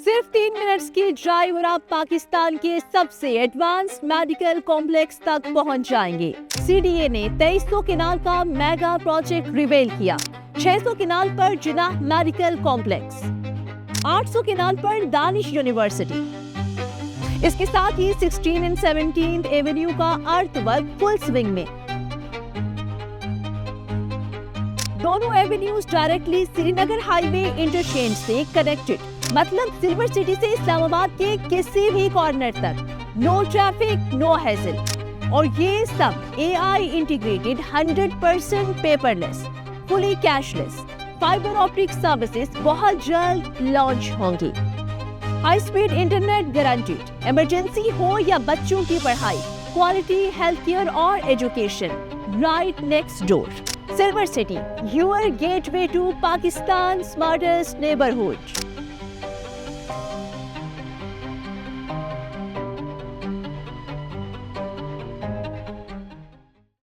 सिर्फ 3 मिनट्स की ड्राइव और आप पाकिस्तान के सबसे एडवांस मेडिकल कॉम्प्लेक्स तक पहुंच जाएंगे। CDA ने 2300 किनाल का मेगा प्रोजेक्ट रिवील किया। 600 किनाल पर जिनाह मेडिकल कॉम्प्लेक्स, 800 किनाल पर दानिश यूनिवर्सिटी। इसके साथ ही 16 एंड 17 एवेन्यू का अर्थवर्क फुल स्विंग में। दोनों avenues directly Srinagar highway interchange से कनेक्टेड, मतलब सिल्वर सिटी से इस्लामाबाद के किसी भी कॉर्नर तक नो ट्रैफिक, नो हैसल। और ये सब AI integrated, 100% paperless, fully cashless fiber optic services बहुत जल्द लॉन्च होंगी। High speed internet guaranteed, emergency हो या बच्चों की पढ़ाई, क्वालिटी हेल्थ केयर और education right next door. Silver city, your gateway to Pakistan smartest neighbourhood.